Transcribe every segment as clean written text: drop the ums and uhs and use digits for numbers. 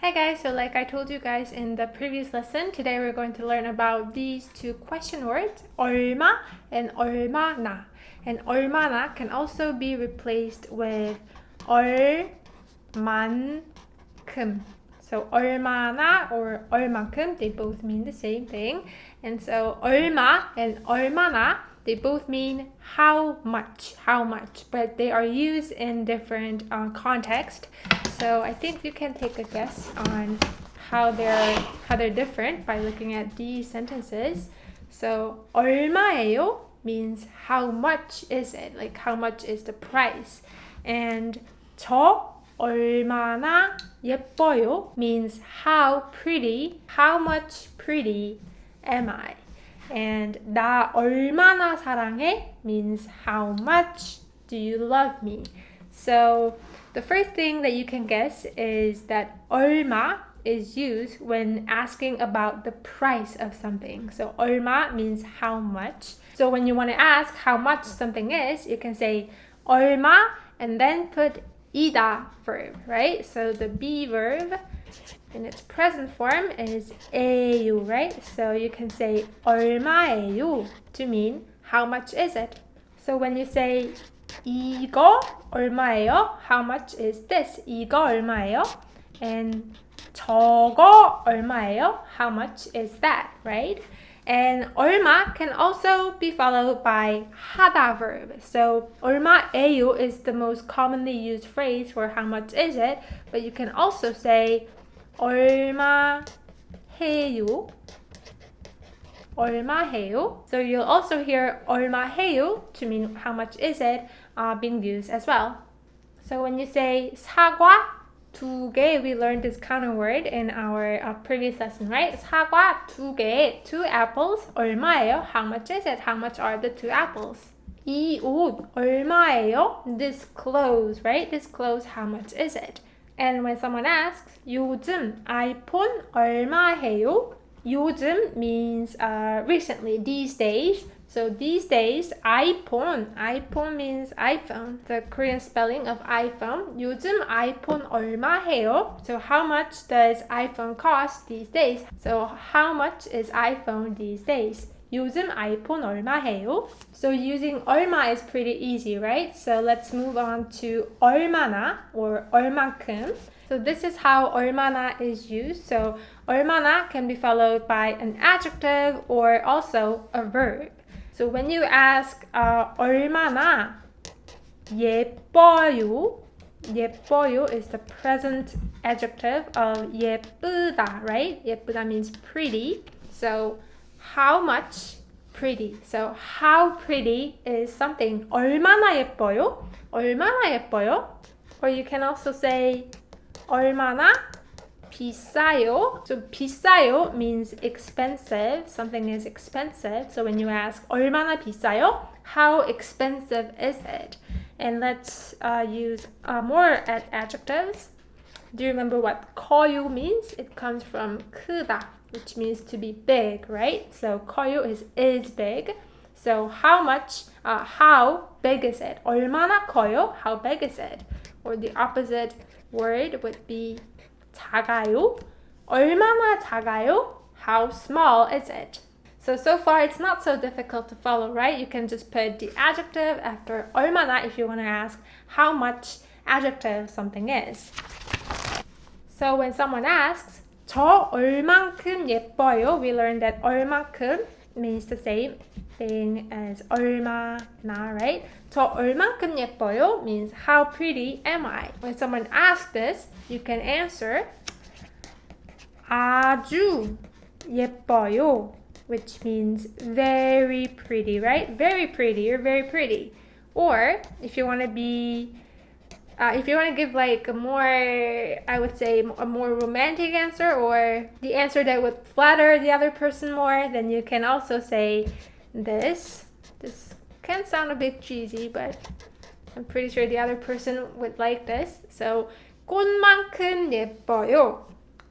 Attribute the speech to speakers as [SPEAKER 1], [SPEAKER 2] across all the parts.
[SPEAKER 1] Hi guys, so like I told you guys in the previous lesson, today we're going to learn about these two question words, 얼마 and 얼마나. And 얼마나 can also be replaced with 얼만큼. So 얼마나 or 얼만큼, they both mean the same thing. And so 얼마 and 얼마나, they both mean how much, but they are used in different context. So I think you can take a guess on how they're different by looking at these sentences. So 얼마예요 means how much is it, like how much is the price. And 저 얼마나 예뻐요 means how much pretty am I. And 나 얼마나 사랑해 means how much do you love me. So the first thing that you can guess is that 얼마 is used when asking about the price of something. So 얼마 means how much. So when you want to ask how much something is, you can say 얼마 and then put 이다 verb, right? So the be verb in its present form is 에요, right? So you can say 얼마예요 to mean how much is it. So when you say 이거 얼마예요? How much is this? 이거 얼마예요? And 저거 얼마예요? How much is that, right? And 얼마 can also be followed by 하다 verb. So 얼마예요 is the most commonly used phrase for how much is it, but you can also say 얼마해요. 얼마해요. So you'll also hear 얼마해요 to mean how much is it being used as well. So when you say 사과 두 개, we learned this counter word in our previous lesson, right? 사과 두 개, 2 apples. 얼마예요? How much is it? How much are the 2 apples? 이 옷 얼마예요? This clothes, right? This clothes, how much is it? And when someone asks, 요즘 아이폰 얼마해요? 요즘 means recently, these days. So these days, iPhone means iPhone. The Korean spelling of iPhone. 요즘 iPhone 얼마해요? So how much does iPhone cost these days? So how much is iPhone these days? 요즘 iPhone 얼마해요? So using 얼마 is pretty easy, right? So let's move on to 얼마나 or 얼만큼. So this is how 얼마나 is used. So 얼마나 can be followed by an adjective or also a verb. So when you ask 얼마나 예뻐요, 예뻐요 is the present adjective of 예쁘다, right? 예쁘다 means pretty. So how much pretty. So how pretty is something. 얼마나 예뻐요? 얼마나 예뻐요? Or you can also say 얼마나 비싸요. So 비싸요 means expensive. Something is expensive. So when you ask 얼마나 비싸요? How expensive is it? And let's use more adjectives. Do you remember what 커요 means? It comes from 크다, which means to be big, right? So 커요 is big. So how big is it? 얼마나 커요? How big is it? Or the opposite word would be 작아요. 얼마나 작아요? How small is it? So far it's not so difficult to follow, right? You can just put the adjective after 얼마나 if you want to ask how much adjective something is. So when someone asks 저 얼만큼 예뻐요, we learned that 얼만큼 means the same thing as 얼마나, right? 저 얼만큼 예뻐요 means how pretty am I? When someone asks this, you can answer 아주 예뻐요, which means very pretty, right? Very pretty, you're very pretty. Or if you want to give like a more, I would say a more romantic answer, or the answer that would flatter the other person more, then you can also say this. This can sound a bit cheesy, but I'm pretty sure the other person would like this. So 꽃만큼 예뻐요.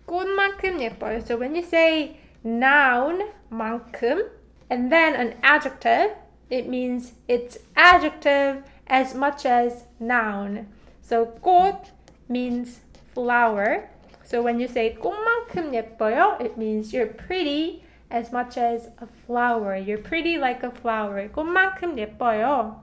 [SPEAKER 1] 꽃만큼 예뻐요. So when you say noun 만큼 and then an adjective, it means it's adjective as much as noun. So 꽃 means flower. So when you say 꽃만큼 예뻐요, it means you're pretty as much as a flower. You're pretty like a flower. 꽃만큼 예뻐요.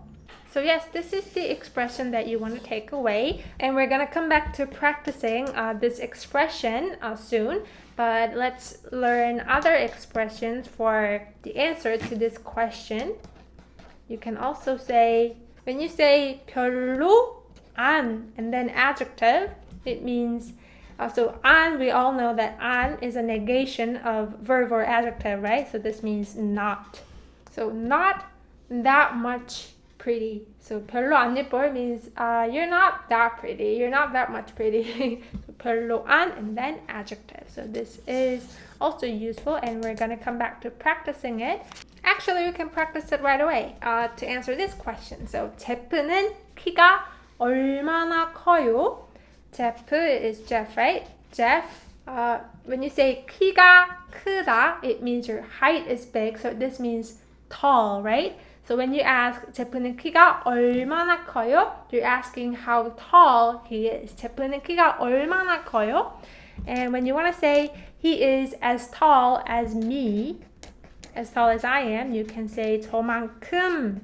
[SPEAKER 1] So yes, this is the expression that you want to take away. And we're going to come back to practicing this expression soon. But let's learn other expressions for the answer to this question. You can also say, when you say 별로 안 and then adjective, it means, so 안, we all know that 안 is a negation of verb or adjective, right? So this means not. So not that much pretty. So 별로 안 예뻐요 means you're not that pretty. You're not that much pretty. So 별로 안 and then adjective. So this is also useful and we're going to come back to practicing it. Actually, we can practice it right away to answer this question. So 제프는 키가 얼마나 커요? Jeff is Jeff, right? Jeff, when you say 키가 크다, it means your height is big. So this means tall, right? So when you ask 제프는 키가 얼마나 커요? You're asking how tall he is. 제프는 키가 얼마나 커요? And when you want to say he is as tall as me, as tall as I am, you can say 저만큼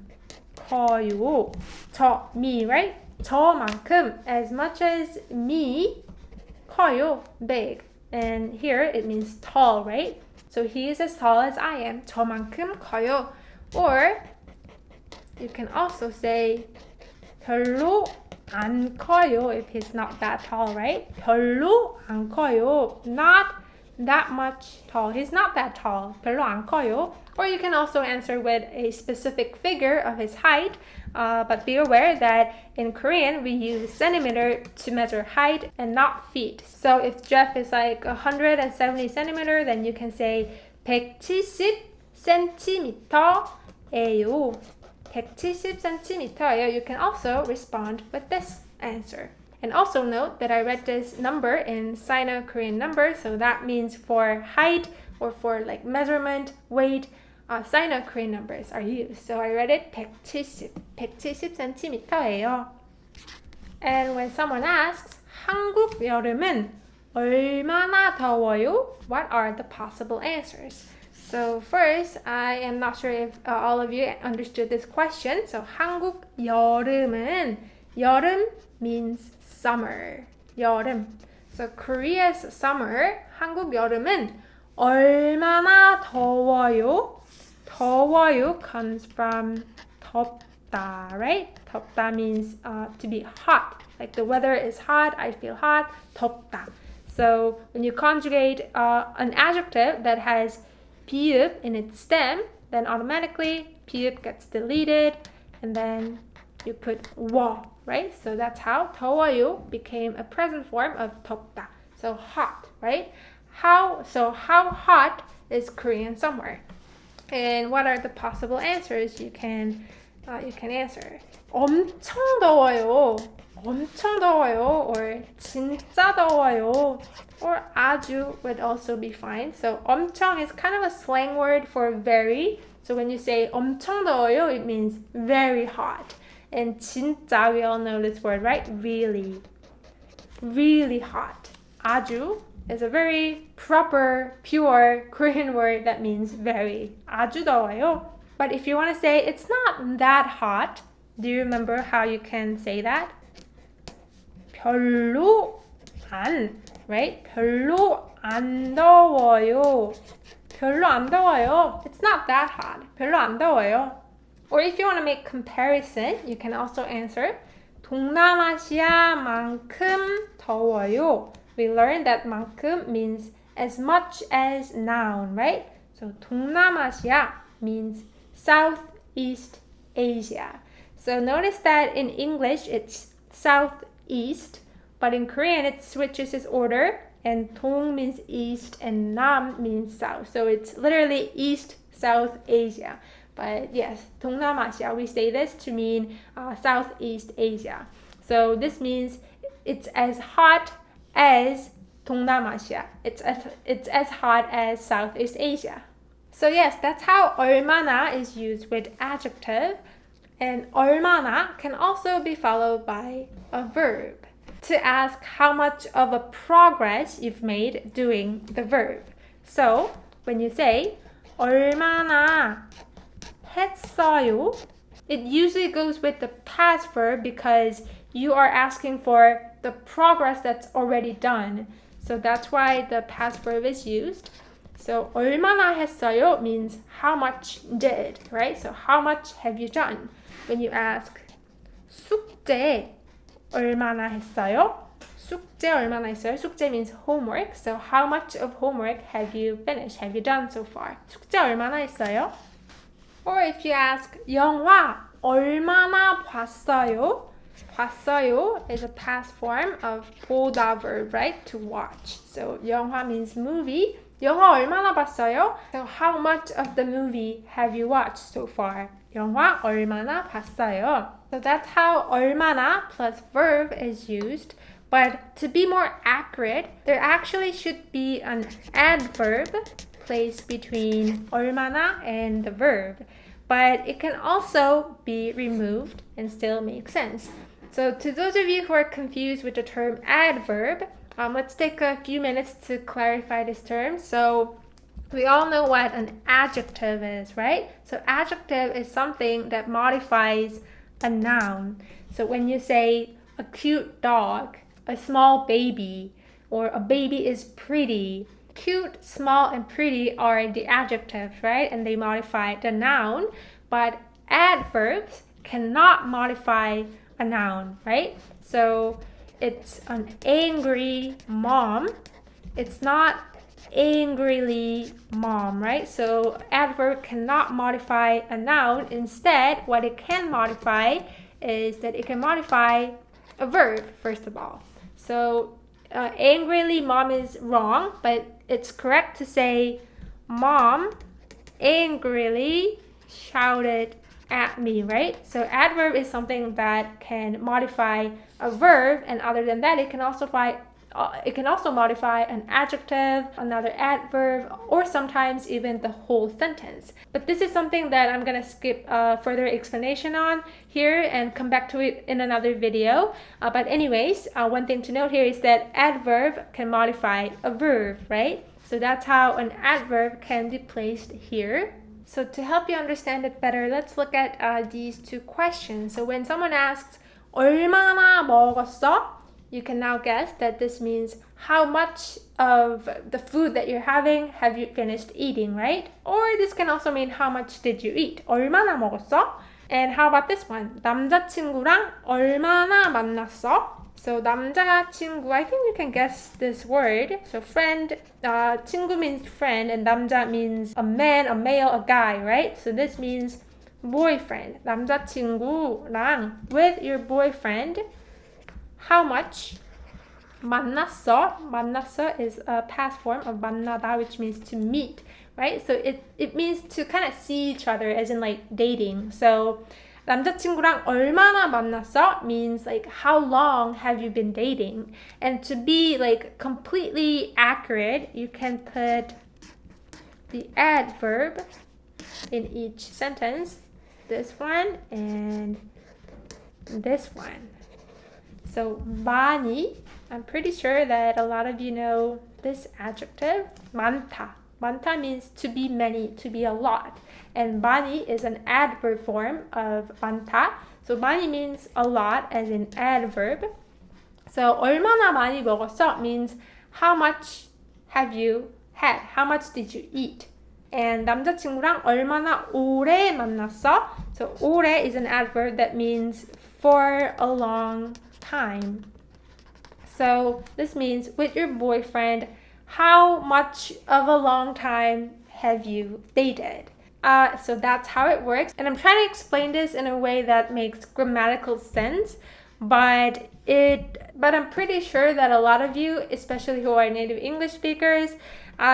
[SPEAKER 1] 커요. 저, me, right? 저만큼, as much as me, 커요, big. And here it means tall, right? So he is as tall as I am. 저만큼 커요. Or you can also say 별로 안 커요 if he's not that tall, right? 별로 안 커요. Not that much tall. He's not that tall. 별로 안 커요. Or you can also answer with a specific figure of his height. But be aware that in Korean, we use centimeter to measure height and not feet. So if Jeff is like 170 centimeter, then you can say 170cm예요. 170cm예요. You can also respond with this answer. And also note that I read this number in Sino-Korean number, so that means for height or for like measurement, weight, Sino-Korean numbers are used. So I read it 170cm예요. And when someone asks, 한국 여름은 얼마나 더워요? What are the possible answers? So first, I am not sure if all of you understood this question. So 한국 여름은, 여름 means summer. 여름. So Korea's summer, 한국 여름은 얼마나 더워요? 더워요 comes from 덥다, right? 덥다 means to be hot. Like the weather is hot, I feel hot. 덥다. So when you conjugate an adjective that has 비읍 in its stem, then automatically 비읍 gets deleted and then you put 워, right? So that's how 더워요 became a present form of 덥다. So hot, right? How hot is Korean summer? And what are the possible answers you can answer? 엄청 더워요. 엄청 더워요. Or 진짜 더워요. Or 아주 would also be fine. So 엄청 is kind of a slang word for very. So when you say 엄청 더워요, it means very hot. And 진짜, we all know this word, right? Really. Really hot. 아주 is a very proper, pure Korean word that means very. 아주 더워요. But if you want to say it's not that hot, do you remember how you can say that? 별로 안, right? 별로 안 더워요. 별로 안 더워요. It's not that hot. 별로 안 더워요. Or if you want to make comparison, you can also answer 동남아시아만큼 더워요. We learned that 만큼 means as much as noun, right? So 동남아시아 means Southeast Asia. So notice that in English it's southeast, but in Korean it switches its order and 동 means east and nam means south. So it's literally East South Asia. But yes, 동남아시아, we say this to mean Southeast Asia. So this means it's as hot as 동남아시아. It's as hot as Southeast Asia. So yes, that's how 얼마나 is used with adjective. And 얼마나 can also be followed by a verb. to ask how much of a progress you've made doing the verb. So when you say 얼마나 했어요, it usually goes with the past verb because you are asking for the progress that's already done. So that's why the past verb is used. So 얼마나 했어요 means how much did, right? So how much have you done? When you ask 숙제 얼마나 했어요? 숙제 얼마나 했어요? 숙제 means homework. So how much of homework have you finished? Have you done so far? 숙제 얼마나 했어요? Or if you ask 영화 얼마나 봤어요? 봤어요 is a past form of 보다 verb, right? To watch. So 영화 means movie. 영화 얼마나 봤어요? So how much of the movie have you watched so far? 영화 얼마나 봤어요? So that's how 얼마나 plus verb is used. But to be more accurate, there actually should be an adverb placed between 얼마나 and the verb. But it can also be removed and still make sense. So to those of you who are confused with the term adverb, let's take a few minutes to clarify this term. So we all know what an adjective is, right? So adjective is something that modifies a noun. So when you say a cute dog, a small baby, or a baby is pretty, cute, small, and pretty are the adjectives, right? And they modify the noun. But adverbs cannot modify a noun, right? So it's an angry mom. It's not angrily mom, right? So adverb cannot modify a noun. Instead, what it can modify is that it can modify a verb, first of all. So angrily mom is wrong, but it's correct to say mom angrily shouted at me, right? So adverb is something that can modify a verb, and other than that, it can also modify an adjective, another adverb, or sometimes even the whole sentence. But this is something that I'm gonna skip further explanation on here and come back to it in another video. But anyways, one thing to note here is that adverb can modify a verb, right? So that's how an adverb can be placed here. So to help you understand it better, let's look at these two questions. So when someone asks 얼마나 먹었어? You can now guess that this means how much of the food that you're having have you finished eating, right? Or this can also mean how much did you eat? 얼마나 먹었어? And how about this one? 남자친구랑 얼마나 만났어? So 남자친구, I think you can guess this word. So friend, 친구 means friend, and 남자 means a man, a male, a guy, right? So this means boyfriend. 남자친구랑 with your boyfriend. How much? 만났어. 만났어 is a past form of 만나다, which means to meet, right? So it means to kind of see each other, as in like dating. So 남자친구랑 얼마나 만났어 means like how long have you been dating? And to be like completely accurate, you can put the adverb in each sentence. This one and this one. So 많이, I'm pretty sure that a lot of you know this adjective, 많다. 많다 means to be many, to be a lot. And 많이 is an adverb form of 많다. So 많이 means a lot as an adverb. So 얼마나 많이 먹었어 means how much have you had? How much did you eat? And 남자친구랑 얼마나 오래 만났어? So 오래 is an adverb that means for a long time. So this means with your boyfriend, how much of a long time have you dated? So that's how it works. And I'm trying to explain this in a way that makes grammatical sense, but I'm pretty sure that a lot of you, especially who are native English speakers,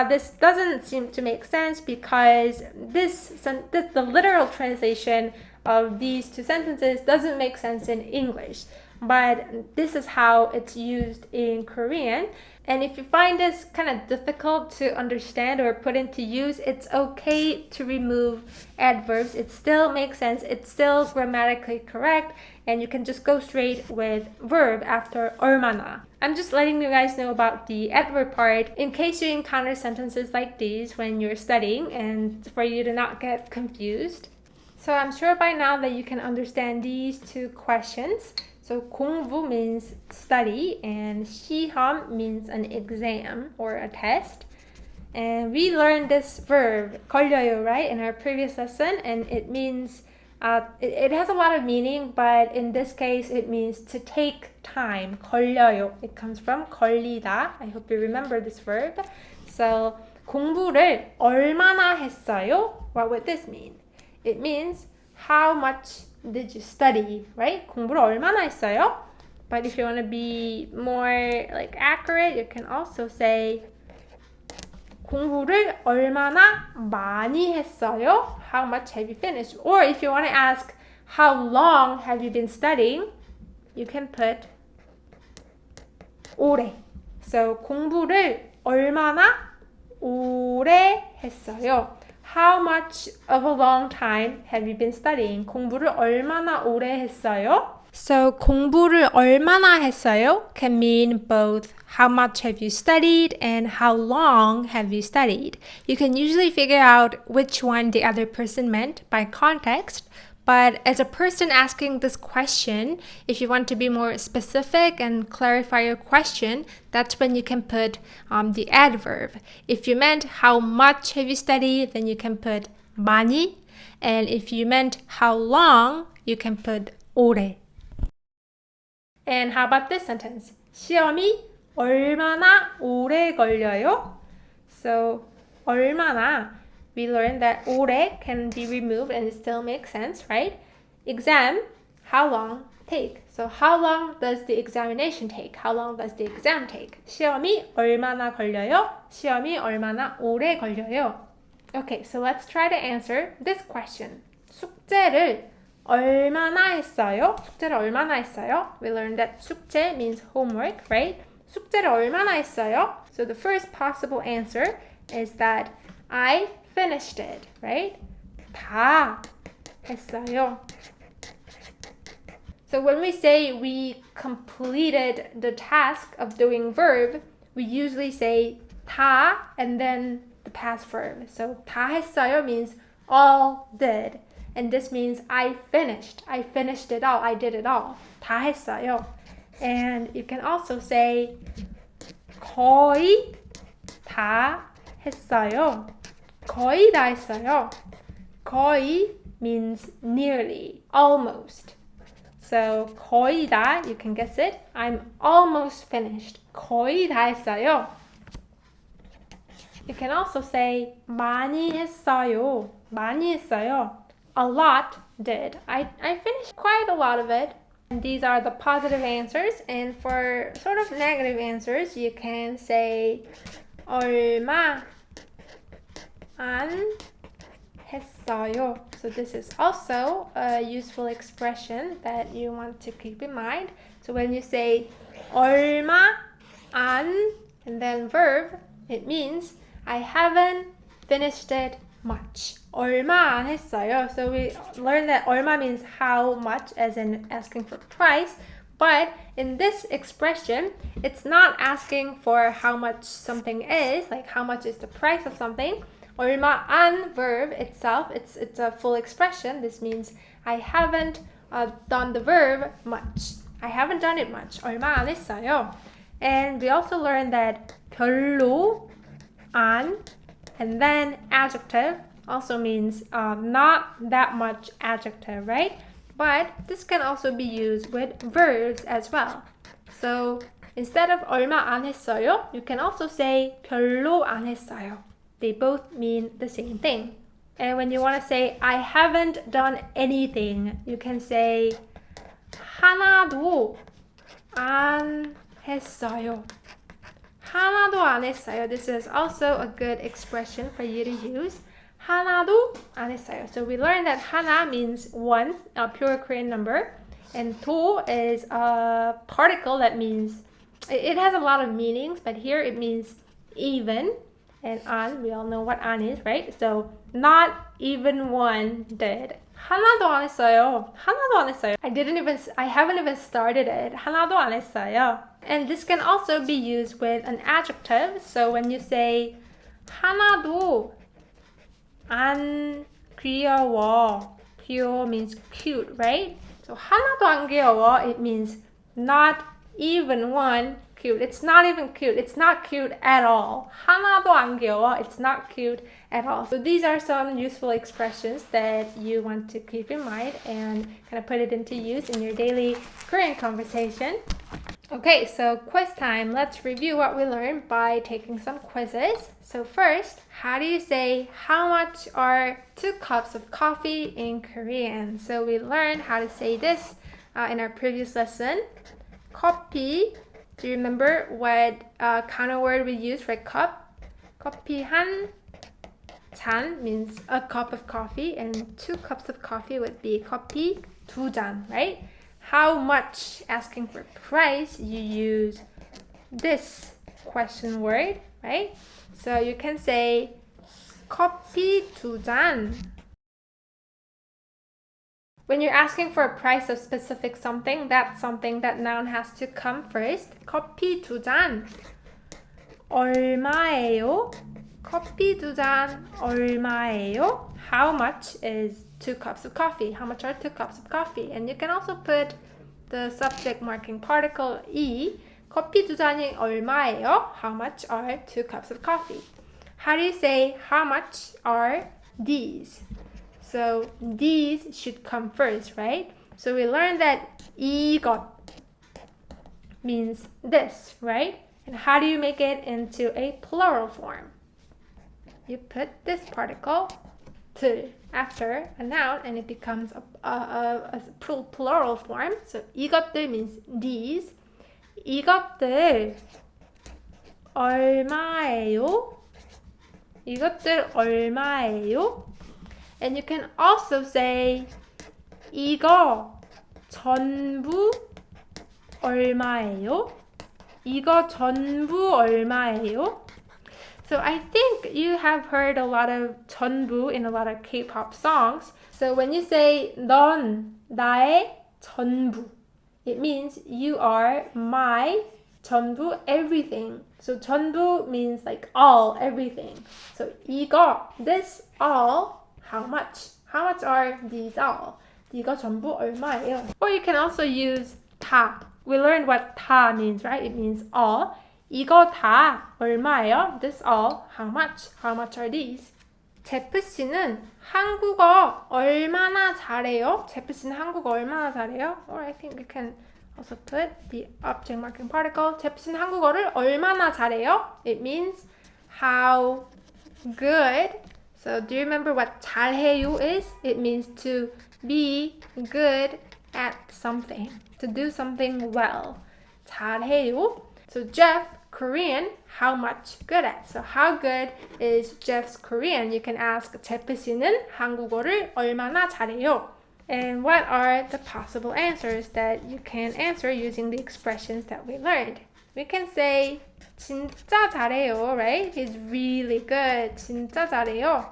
[SPEAKER 1] this doesn't seem to make sense because the literal translation of these two sentences doesn't make sense in English. But this is how it's used in Korean. And if you find this kind of difficult to understand or put into use, it's okay to remove adverbs. It still makes sense. It's still grammatically correct. And you can just go straight with verb after 얼마나. I'm just letting you guys know about the adverb part in case you encounter sentences like these when you're studying and for you to not get confused. So I'm sure by now that you can understand these two questions. So 공부 means study and 시험 means an exam or a test. And we learned this verb 걸려요, right, in our previous lesson, and it means it has a lot of meaning, but in this case it means to take time. 걸려요. It comes from 걸리다. I hope you remember this verb. So 공부를 얼마나 했어요? What would this mean? It means how much did you study, right? 공부를 얼마나 했어요? But if you want to be more like accurate, you can also say 공부를 얼마나 많이 했어요? How much have you finished? Or if you want to ask how long have you been studying, you can put 오래. So 공부를 얼마나 오래 했어요? How much of a long time have you been studying? 공부를 얼마나 오래 했어요? So 공부를 얼마나 했어요 can mean both how much have you studied and how long have you studied. You can usually figure out which one the other person meant by context, but as a person asking this question, if you want to be more specific and clarify your question, that's when you can put the adverb. If you meant how much have you studied, then you can put 많이. And if you meant how long, you can put 오래. And how about this sentence? 시험이 얼마나 오래 걸려요? So 얼마나, we learned that 오래 can be removed and it still makes sense, right? Exam, how long take? So how long does the examination take? How long does the exam take? 시험이 얼마나 걸려요? 시험이 얼마나 오래 걸려요? Okay, so let's try to answer this question. 숙제를 얼마나 했어요? 숙제를 얼마나 했어요? We learned that 숙제 means homework, right? 숙제를 얼마나 했어요? So the first possible answer is that I finished it, right? 다 했어요. So when we say we completed the task of doing verb, we usually say 다 and then the past verb. So 다 했어요 means all did. And this means I finished. I finished it all. I did it all. 다 했어요. And you can also say 거의 다 했어요. 거의 다 했어요. 거의 means nearly, almost. So 거의 다, you can guess it. I'm almost finished. 거의 다 했어요. You can also say 많이 했어요. 많이 했어요. A lot did. I finished quite a lot of it. And these are the positive answers. And for sort of negative answers, you can say 얼마 안 했어요. So this is also a useful expression that you want to keep in mind. So when you say 얼마 안 and then verb, it means I haven't finished it much. 얼마 안 했어요. So we learned that 얼마 means how much, as in asking for price. But in this expression, it's not asking for how much something is, like how much is the price of something. 얼마 안 verb itself, it's a full expression. This means I haven't done the verb much. I haven't done it much. 얼마 안 했어요. And we also learned that 별로 안 and then adjective also means not that much adjective, right? But this can also be used with verbs as well. So instead of 얼마 안 했어요, you can also say 별로 안 했어요. They both mean the same thing. And when you want to say I haven't done anything, you can say 하나도 안 했어요. 하나도 안 했어요. This is also a good expression for you to use. 하나도 안 했어요. So we learned that 하나 means one, a pure Korean number, and 도 is a particle that means it has a lot of meanings, but here it means even. And an, we all know what an is, right? So not even one did. 하나도 안 했어요. 하나도 안 했어요. I haven't even started it. 하나도 안 했어요. And this can also be used with an adjective. So when you say 하나도 안 귀여워. 귀여워 means cute, right? So 하나도 안 귀여워, it means not even one cute. It's not even cute. It's not cute at all. 하나도 안 귀여워. It's not cute at all. So these are some useful expressions that you want to keep in mind and kind of put it into use in your daily Korean conversation. Okay, so quiz time. Let's review what we learned by taking some quizzes. So first, how do you say how much are 2 cups of coffee in Korean? So we learned how to say this in our previous lesson. 커피. Do you remember what counter word we used for cup? 커피 한 잔 means a cup of coffee, and 2 cups of coffee would be 커피 두 잔, right? How much, asking for price, you use this question word, right? So you can say 커피 두 잔. When you're asking for a price of specific something, that noun has to come first. 커피 두 잔. 얼마예요? 커피 두 잔 얼마예요? How much is 2 cups of coffee? How much are 2 cups of coffee? And you can also put the subject marking particle E. 커피 두 잔이 얼마예요? How much are 2 cups of coffee? How do you say how much are these? So these should come first, right? So we learned that 이것 means this, right? And how do you make it into a plural form? You put this particle 들 after a noun and it becomes a plural form. So 이것들 means these. 이것들 얼마예요? 이것들 얼마예요? And you can also say 이거 전부 얼마예요? 이거 전부 얼마예요? So I think you have heard a lot of 전부 in a lot of K-pop songs. So when you say 넌 나의 전부, it means you are my 전부, everything. So 전부 means like all, everything. So 이거, this all, how much? How much are these all? 이거 전부 얼마예요? Or you can also use 다. We learned what 다 means, right? It means all. 이거 다 얼마예요? This all, how much? How much are these? 제프 씨는 한국어 얼마나 잘해요? 제프 씨는 한국어 얼마나 잘해요? Or I think we can also put the object marking particle. 제프 씨는 한국어를 얼마나 잘해요? It means how good. So do you remember what 잘해요 is? It means to be good at something, to do something well. 잘해요. So Jeff, Korean, how much good at? So how good is Jeff's Korean? You can ask 제프 씨는 한국어를 얼마나 잘해요? And what are the possible answers that you can answer using the expressions that we learned? We can say 진짜 잘해요, right? He's really good. 진짜 잘해요.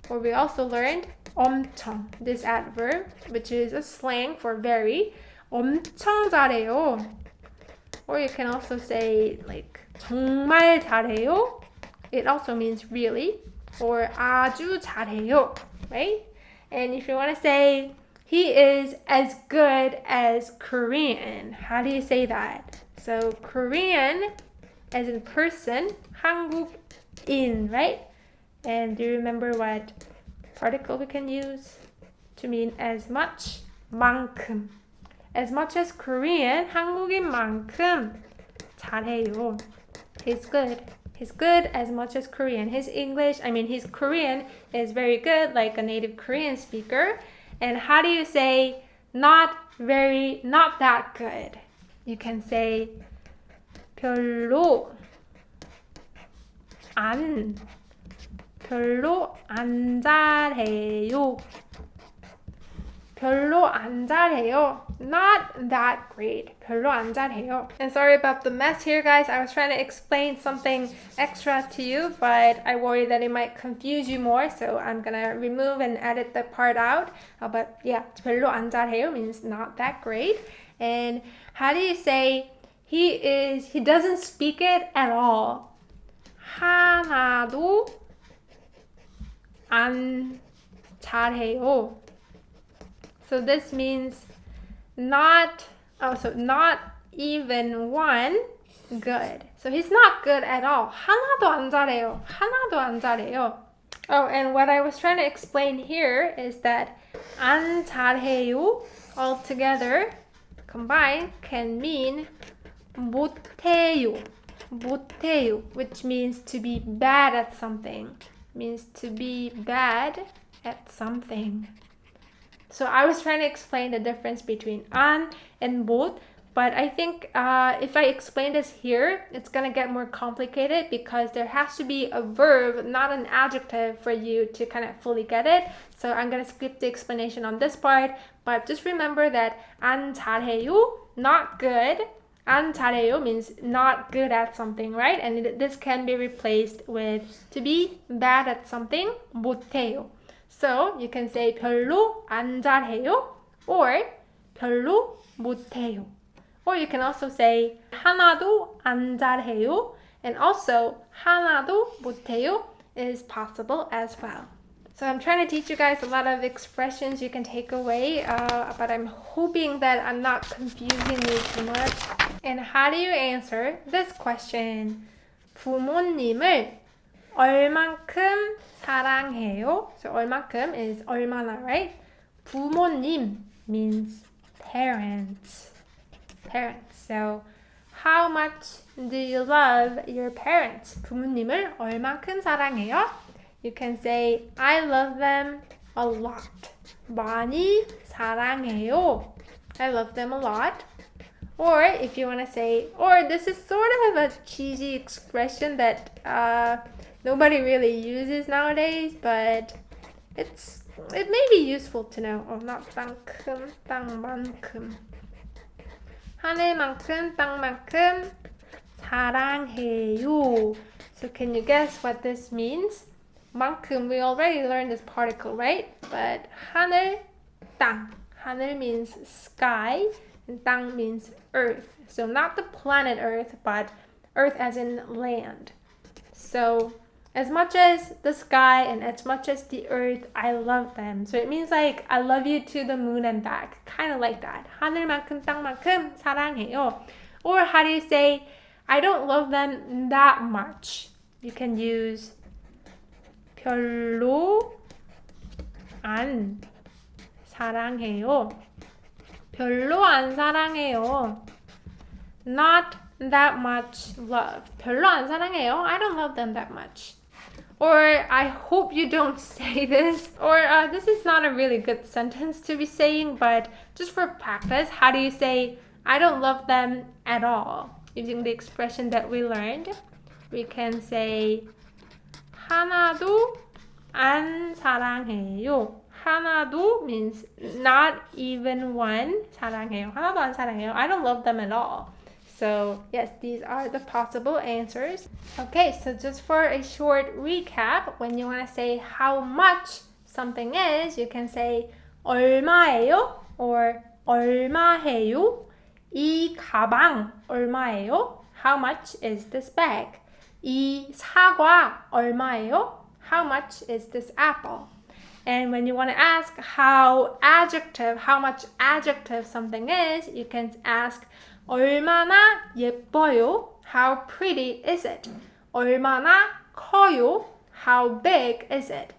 [SPEAKER 1] Or we also learned 엄청, this adverb, which is a slang for very. 엄청 잘해요. Or you can also say like 정말 잘해요. It also means really. Or 아주 잘해요, right? And if you want to say he is as good as Korean, how do you say that? So Korean as in person, 한국인, right? And do you remember what particle we can use to mean as much? 만큼. As much as Korean, 한국인만큼 잘해요. He's good. He's good as much as Korean. His Korean is very good, like a native Korean speaker. And how do you say not that good? You can say 별로 안 잘해요. 별로 안 잘해요. Not that great. 별로 안 잘해요. And sorry about the mess here, guys. I was trying to explain something extra to you, but I worry that it might confuse you more, so I'm gonna remove and edit the part out. But yeah, 별로 안 잘해요 means not that great. And how do you say he doesn't speak it at all? 하나도 안 잘해요. So this means not even one good. So he's not good at all. 하나도 안 잘해요. 하나도 안 잘해요. Oh, and what I was trying to explain here is that 안 잘해요 altogether combined can mean 못해요. 못해요, which means to be bad at something. Means to be bad at something. So I was trying to explain the difference between an and 못, but I think if I explain this here, it's gonna get more complicated because there has to be a verb, not an adjective, for you to kind of fully get it. So I'm gonna skip the explanation on this part, but just remember that 안 잘해요, not good. 안 잘해요 means not good at something, right? And this can be replaced with to be bad at something, 못해요. So you can say 별로 안 잘해요 or 별로 못해요. Or you can also say 하나도 안 잘해요, and also 하나도 못해요 is possible as well. So I'm trying to teach you guys a lot of expressions you can take away, but I'm hoping that I'm not confusing you too much. And how do you answer this question? 부모님을 얼만큼 사랑해요? So 얼만큼 is 얼마나, right? 부모님 means parents. Parents. So how much do you love your parents? 부모님을 얼만큼 사랑해요? You can say I love them a lot. 많이 사랑해요. I love them a lot. Or if you want to say, or this is sort of a cheesy expression that nobody really uses nowadays, but it may be useful to know. Oh, not 땅큼, 땅만큼. 하늘만큼, 땅만큼 사랑해요. So can you guess what this means? 만큼, we already learned this particle, right? But 하늘, 땅. 하늘 means sky, and 땅 means earth. So not the planet Earth, but earth as in land. So as much as the sky and as much as the earth, I love them. So it means like I love you to the moon and back. Kind of like that. 하늘만큼 땅만큼 사랑해요. Or how do you say I don't love them that much? You can use 별로 안 사랑해요. 별로 안 사랑해요. Not that much love. 별로 안 사랑해요. I don't love them that much. Or I hope you don't say this. Or this is not a really good sentence to be saying, but just for practice, how do you say I don't love them at all? Using the expression that we learned, we can say 하나도 안 사랑해요. 하나도 means not even one. 사랑해요. 하나도 안 사랑해요. I don't love them at all. So yes, these are the possible answers. Okay, so just for a short recap, when you want to say how much something is, you can say 얼마예요 or 얼마해요. 이 가방 얼마예요? How much is this bag? 이 사과 얼마예요? How much is this apple? And when you want to ask how much adjective something is, you can ask 얼마나 예뻐요? How pretty is it? 얼마나 커요? How big is it?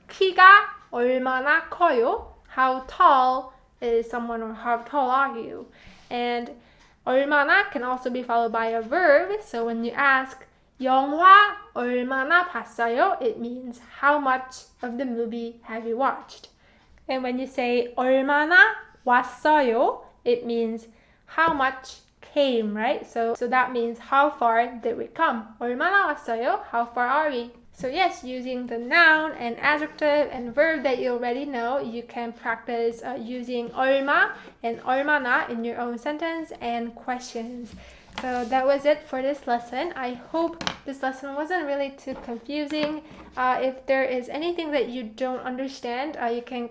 [SPEAKER 1] 키가 얼마나 커요? How tall is someone, or how tall are you? And 얼마나 can also be followed by a verb. So when you ask 영화 얼마나 봤어요? It means how much of the movie have you watched? And when you say 얼마나 왔어요? It means how much came, right? So that means how far did we come? 얼마나 왔어요? How far are we? So yes, using the noun and adjective and verb that you already know, you can practice using 얼마 and 얼마나 in your own sentence and questions. So that was it for this lesson. I hope this lesson wasn't really too confusing. If there is anything that you don't understand, you can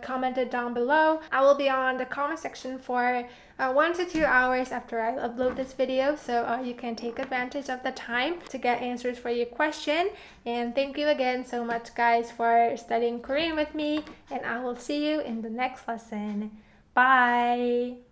[SPEAKER 1] comment it down below. I will be on the comment section for 1 to 2 hours after I upload this video, so you can take advantage of the time to get answers for your question. And thank you again so much, guys, for studying Korean with me, and I will see you in the next lesson. Bye!